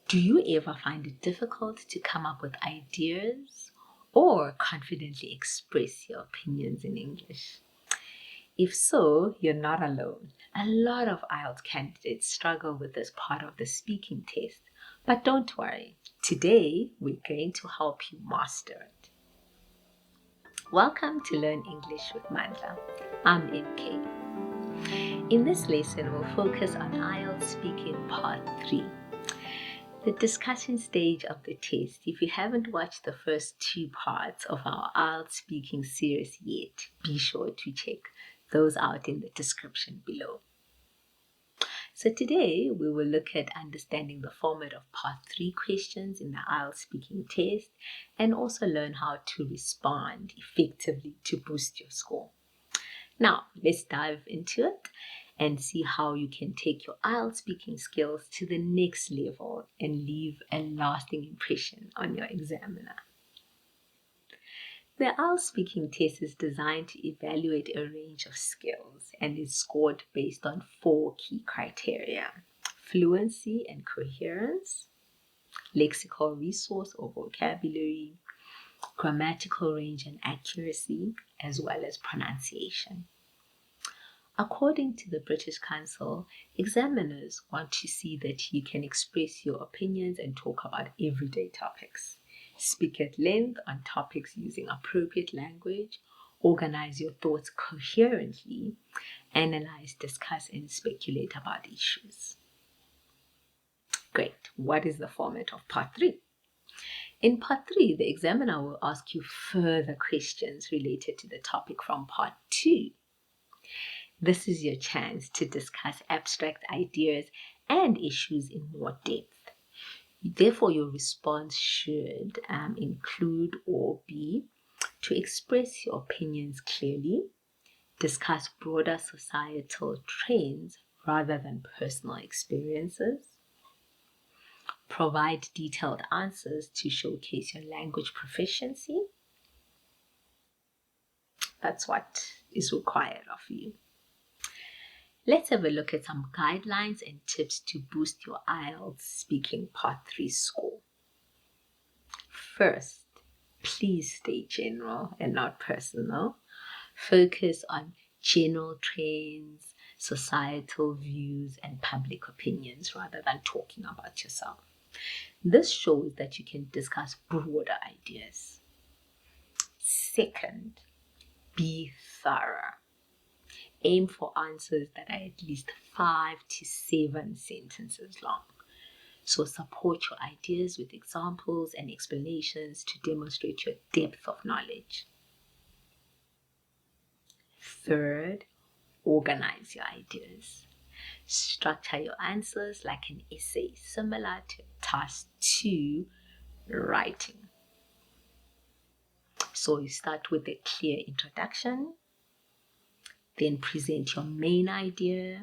Do you ever find it difficult to come up with ideas or confidently express your opinions in English? If so, you're not alone. A lot of IELTS candidates struggle with this part of the speaking test. But don't worry, today we're going to help you master it. Welcome to Learn English with Mandla. I'm MK. In this lesson, we'll focus on IELTS Speaking Part 3. The discussion stage of the test. If you haven't watched the first 2 parts of our IELTS Speaking series yet, be sure to check those out in the description below. So today we will look at understanding the format of Part 3 questions in the IELTS Speaking test and also learn how to respond effectively to boost your score. Now, let's dive into it and see how you can take your IELTS speaking skills to the next level and leave a lasting impression on your examiner. The IELTS speaking test is designed to evaluate a range of skills and is scored based on 4 key criteria: fluency and coherence, lexical resource or vocabulary, grammatical range and accuracy, as well as pronunciation. According to the British Council, examiners want to see that you can express your opinions and talk about everyday topics, speak at length on topics using appropriate language, organize your thoughts coherently, analyze, discuss, and speculate about issues. Great. What is the format of Part 3? In Part 3, the examiner will ask you further questions related to the topic from Part 2. This is your chance to discuss abstract ideas and issues in more depth. Therefore, your response should include or be to express your opinions clearly, discuss broader societal trends rather than personal experiences, provide detailed answers to showcase your language proficiency. That's what is required of you. Let's have a look at some guidelines and tips to boost your IELTS Speaking Part 3 score. First, please stay general and not personal. Focus on general trends, societal views, and public opinions rather than talking about yourself. This shows that you can discuss broader ideas. Second, be thorough. Aim for answers that are at least 5 to 7 sentences long. So support your ideas with examples and explanations to demonstrate your depth of knowledge. Third, organize your ideas. Structure your answers like an essay, similar to task 2, writing. So you start with a clear introduction, then present your main idea,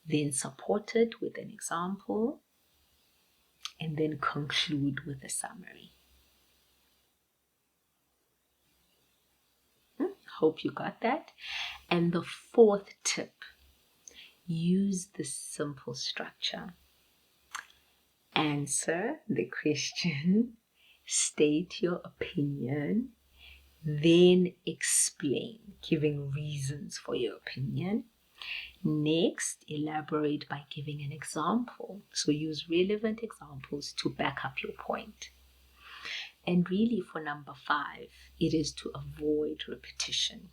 then support it with an example, and then conclude with a summary. Hope you got that. And the fourth tip, use the simple structure. Answer the question, state your opinion, then explain, giving reasons for your opinion. Next, elaborate by giving an example. So use relevant examples to back up your point. And really for number 5, it is to avoid repetition.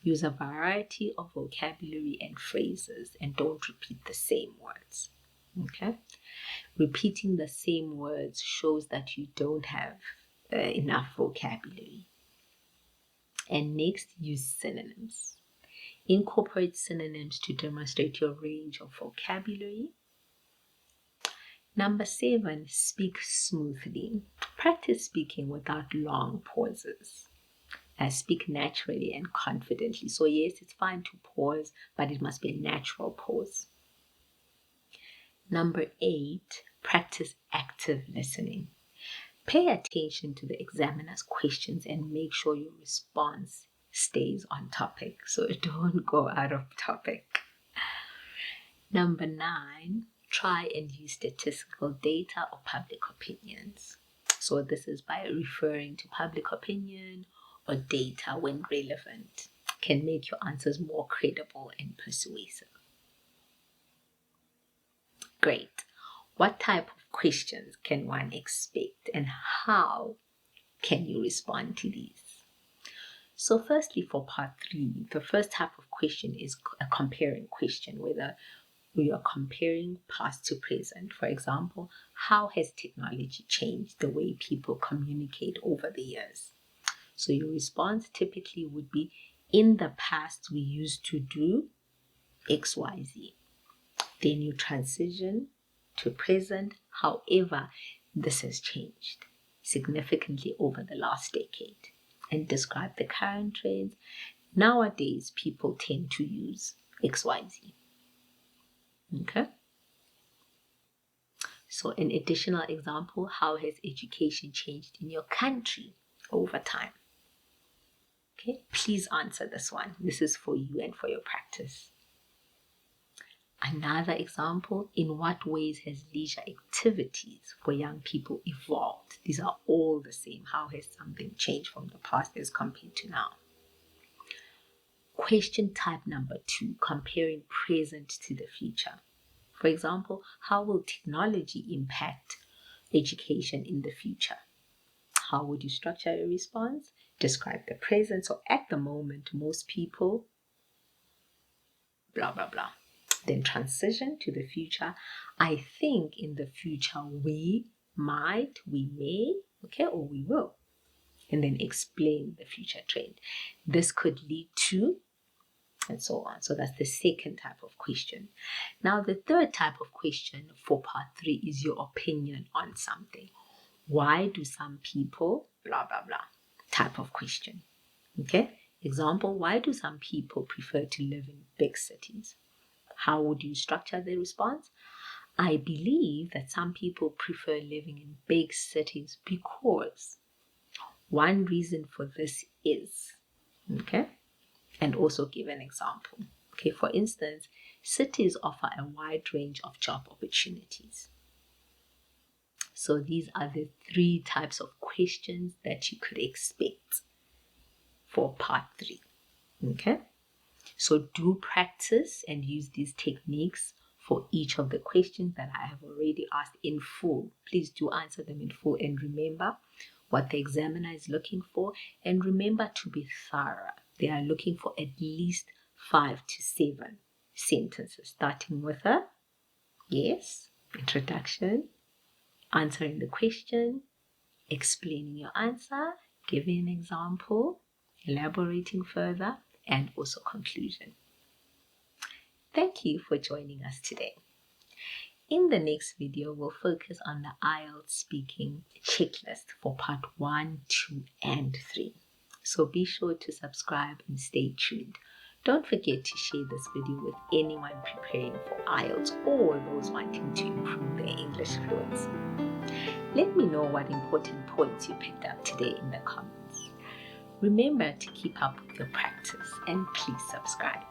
Use a variety of vocabulary and phrases and don't repeat the same words. Okay? Repeating the same words shows that you don't have enough vocabulary. And next, use synonyms. Incorporate synonyms to demonstrate your range of vocabulary. Number 7, speak smoothly. Practice speaking without long pauses. Speak naturally and confidently. So yes, it's fine to pause, but it must be a natural pause. Number 8, practice active listening. Pay attention to the examiner's questions and make sure your response stays on topic. So don't go out of topic. Number 9, try and use statistical data or public opinions. So this is by referring to public opinion or data when relevant. Can make your answers more credible and persuasive. Great. What type of questions can one expect and how can you respond to these? So firstly, for part 3, the first type of question is a comparing question, whether we are comparing past to present. For example, how has technology changed the way people communicate over the years? So your response typically would be, in the past we used to do XYZ. Then you transition to present. However, this has changed significantly over the last decade, and describe the current trends. Nowadays, people tend to use XYZ. Okay. So an additional example, how has education changed in your country over time? Okay, please answer this one. This is for you and for your practice. Another example, in what ways has leisure activities for young people evolved? These are all the same. How has something changed from the past as compared to now? Question type number 2, comparing present to the future. For example, how will technology impact education in the future? How would you structure a response? Describe the present. So at the moment, most people, blah, blah, blah. Then transition to the future. I think in the future we might, we may, okay, or we will. And then explain the future trend. This could lead to, and so on. So that's the second type of question. Now the third type of question for part 3 is your opinion on something. Why do some people, blah, blah, blah, type of question. Okay? Example, why do some people prefer to live in big cities? How would you structure the response? I believe that some people prefer living in big cities because one reason for this is, okay? And also give an example. Okay, for instance, cities offer a wide range of job opportunities. So these are the 3 types of questions that you could expect for part 3. Okay? So do practice and use these techniques for each of the questions that I have already asked in full. Please do answer them in full and remember what the examiner is looking for, and remember to be thorough. They are looking for at least 5 to 7 sentences, starting with a yes, introduction, answering the question, explaining your answer, giving an example, elaborating further, and also conclusion. Thank you for joining us today. In the next video, we'll focus on the IELTS speaking checklist for part 1, 2, and 3. So be sure to subscribe and stay tuned. Don't forget to share this video with anyone preparing for IELTS or those wanting to improve their English fluency. Let me know what important points you picked up today in the comments. Remember to keep up with your practice and please subscribe.